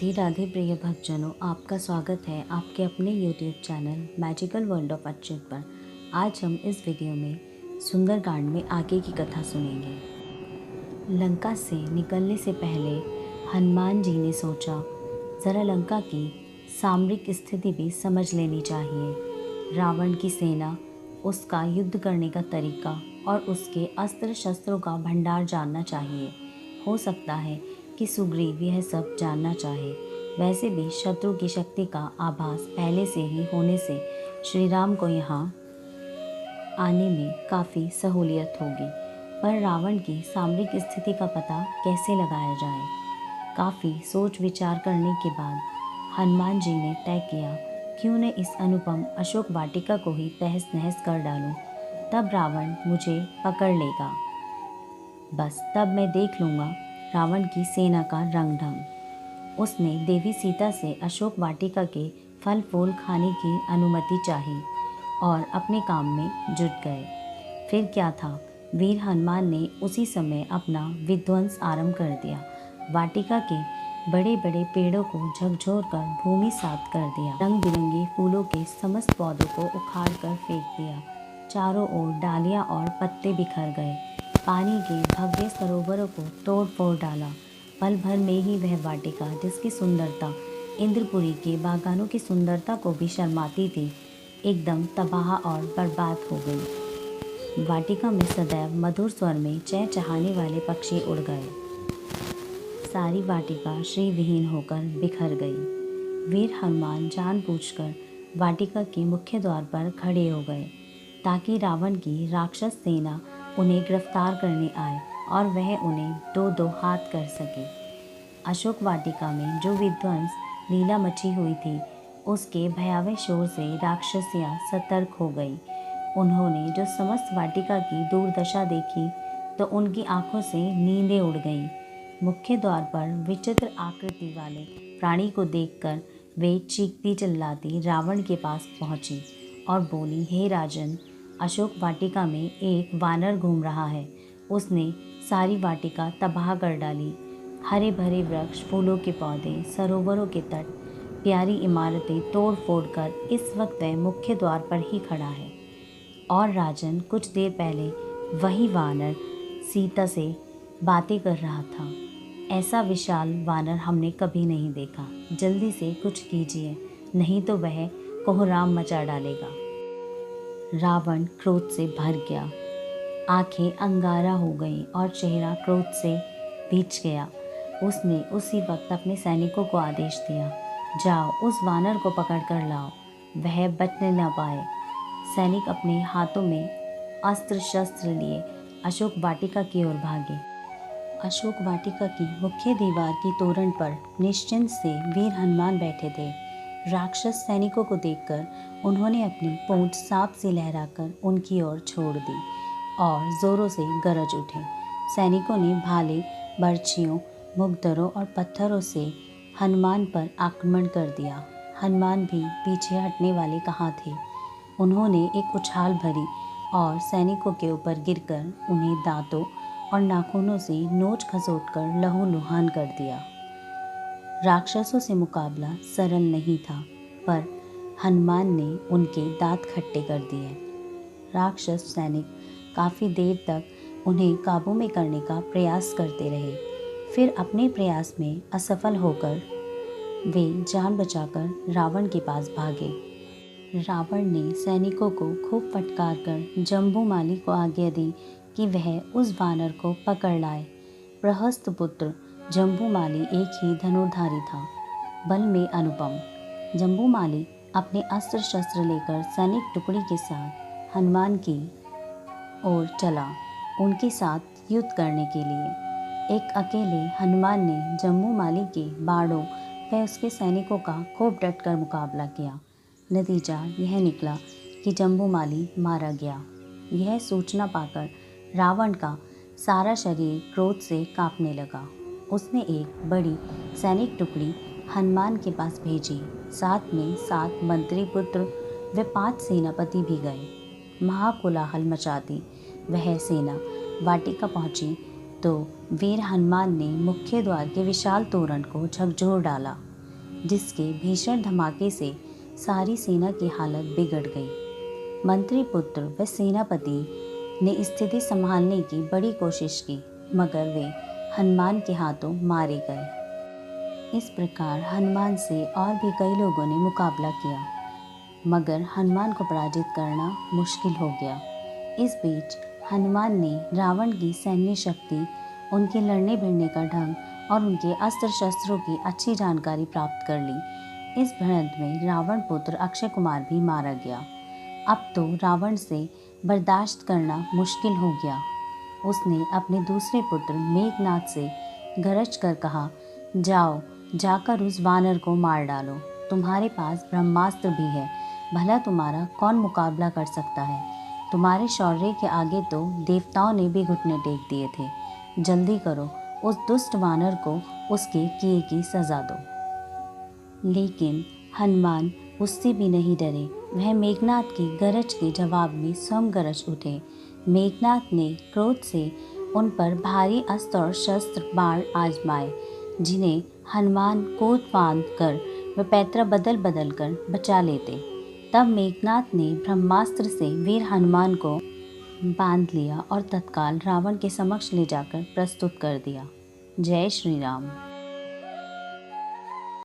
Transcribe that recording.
राधे राधे प्रिय भक्तजनों, आपका स्वागत है आपके अपने YouTube channel magical world of Achyut पर। आज हम इस वीडियो में सुंदरकांड में आगे की कथा सुनेंगे। लंका से निकलने से पहले हनुमान जी ने सोचा, ज़रा लंका की सामरिक स्थिति भी समझ लेनी चाहिए। रावण की सेना, उसका युद्ध करने का तरीका और उसके अस्त्र शस्त्रों का भंडार जानना चाहिए। हो सकता है कि सुग्रीव यह सब जानना चाहे। वैसे भी शत्रु की शक्ति का आभास पहले से ही होने से श्री राम को यहाँ आने में काफ़ी सहूलियत होगी। पर रावण की सामरिक स्थिति का पता कैसे लगाया जाए? काफ़ी सोच विचार करने के बाद हनुमान जी ने तय किया, क्यों न इस अनुपम अशोक वाटिका को ही तहस नहस कर डालूं। तब रावण मुझे पकड़ लेगा, बस तब मैं देख लूँगा रावण की सेना का रंग ढंग। उसने देवी सीता से अशोक वाटिका के फल फूल खाने की अनुमति चाही और अपने काम में जुट गए। फिर क्या था, वीर हनुमान ने उसी समय अपना विध्वंस आरंभ कर दिया। वाटिका के बड़े बड़े पेड़ों को झकझोर कर भूमि सात कर दिया। रंग बिरंगे फूलों के समस्त पौधों को उखाड़ कर फेंक दिया। चारों ओर डालियां और पत्ते बिखर गए। पानी के भव्य सरोवरों को तोड़ फोड़ डाला। पल भर में ही वह वाटिका, जिसकी सुंदरता इंद्रपुरी के बागानों की सुंदरता को भी शर्माती थी, एकदम तबाह और बर्बाद हो गई। वाटिका में सदैव मधुर स्वर में चहचहाने वाले पक्षी उड़ गए। सारी वाटिका श्रीविहीन होकर बिखर गई। वीर हनुमान जानबूझकर वाटिका के मुख्य द्वार पर खड़े हो गए ताकि रावण की राक्षस सेना उन्हें गिरफ्तार करने आए और वह उन्हें दो दो हाथ कर सके। अशोक वाटिका में जो विध्वंस लीला मची हुई थी, उसके भयावह शोर से राक्षसियाँ सतर्क हो गई। उन्होंने जो समस्त वाटिका की दुर्दशा देखी तो उनकी आंखों से नींदें उड़ गईं। मुख्य द्वार पर विचित्र आकृति वाले प्राणी को देखकर वे चीखती चिल्लाती रावण के पास पहुंची और बोली, हे राजन, अशोक वाटिका में एक वानर घूम रहा है। उसने सारी वाटिका तबाह कर डाली। हरे भरे वृक्ष, फूलों के पौधे, सरोवरों के तट, प्यारी इमारतें तोड़ फोड़ कर इस वक्त वह मुख्य द्वार पर ही खड़ा है। और राजन, कुछ देर पहले वही वानर सीता से बातें कर रहा था। ऐसा विशाल वानर हमने कभी नहीं देखा। जल्दी से कुछ कीजिए, नहीं तो वह कोहराम मचा डालेगा। रावण क्रोध से भर गया। आंखें अंगारा हो गईं और चेहरा क्रोध से भींच गया। उसने उसी वक्त अपने सैनिकों को आदेश दिया, जाओ उस वानर को पकड़ कर लाओ, वह बचने न पाए। सैनिक अपने हाथों में अस्त्र शस्त्र लिए अशोक वाटिका की ओर भागे। अशोक वाटिका की मुख्य दीवार की तोरण पर निश्चिंत से वीर हनुमान बैठे थे। राक्षस सैनिकों को देखकर उन्होंने अपनी पूंछ सांप से लहराकर उनकी ओर छोड़ दी और जोरों से गरज उठे। सैनिकों ने भाले, बर्छियों, मुगदरों और पत्थरों से हनुमान पर आक्रमण कर दिया। हनुमान भी पीछे हटने वाले कहाँ थे। उन्होंने एक उछाल भरी और सैनिकों के ऊपर गिरकर उन्हें दांतों और नाखूनों से नोच खसोट कर लहूलुहान कर दिया। राक्षसों से मुकाबला सरल नहीं था, पर हनुमान ने उनके दांत खट्टे कर दिए। राक्षस सैनिक काफ़ी देर तक उन्हें काबू में करने का प्रयास करते रहे। फिर अपने प्रयास में असफल होकर वे जान बचाकर रावण के पास भागे। रावण ने सैनिकों को खूब फटकार कर जम्बूमाली को आज्ञा दी कि वह उस वानर को पकड़ लाए। प्रहस्त पुत्र जम्बूमाली एक ही धनुर्धारी था, बल में अनुपम। जम्बूमाली अपने अस्त्र शस्त्र लेकर सैनिक टुकड़ी के साथ हनुमान की ओर चला, उनके साथ युद्ध करने के लिए। एक अकेले हनुमान ने जम्बूमाली के बाणों व उसके सैनिकों का खूब डटकर मुकाबला किया। नतीजा यह निकला कि जम्बूमाली मारा गया। यह सूचना पाकर रावण का सारा शरीर क्रोध से कांपने लगा। उसने एक बड़ी सैनिक टुकड़ी हनुमान के पास भेजी। साथ में 7 मंत्री पुत्र व 5 सेनापति भी गए। महाकोलाहल मचाती वह सेना वाटिका पहुंची तो वीर हनुमान ने मुख्य द्वार के विशाल तोरण को झकझोर डाला जिसके भीषण धमाके से सारी सेना की हालत बिगड़ गई। मंत्री पुत्र व सेनापति ने स्थिति संभालने की बड़ी कोशिश की, मगर वे हनुमान के हाथों मारे गए। इस प्रकार हनुमान से और भी कई लोगों ने मुकाबला किया, मगर हनुमान को पराजित करना मुश्किल हो गया। इस बीच हनुमान ने रावण की सैन्य शक्ति, उनके लड़ने भिड़ने का ढंग और उनके अस्त्र शस्त्रों की अच्छी जानकारी प्राप्त कर ली। इस भिड़ंत में रावण पुत्र अक्षय कुमार भी मारा गया। अब तो रावण से बर्दाश्त करना मुश्किल हो गया। उसने अपने दूसरे पुत्र मेघनाद से गरज कर कहा, जाओ, जाकर उस वानर को मार डालो। तुम्हारे पास ब्रह्मास्त्र भी है, भला तुम्हारा कौन मुकाबला कर सकता है। तुम्हारे शौर्य के आगे तो देवताओं ने भी घुटने टेक दिए थे। जल्दी करो, उस दुष्ट वानर को उसके किए की सजा दो। लेकिन हनुमान उससे भी नहीं डरे। वह मेघनाद की गरज के जवाब में स्वयं गरज उठे। मेघनाद ने क्रोध से उन पर भारी अस्त्र और शस्त्र बाण आजमाए, जिन्हें हनुमान कूद फांद कर व पैतरा बदल बदल कर बचा लेते। तब मेघनाद ने ब्रह्मास्त्र से वीर हनुमान को बांध लिया और तत्काल रावण के समक्ष ले जाकर प्रस्तुत कर दिया। जय श्री राम।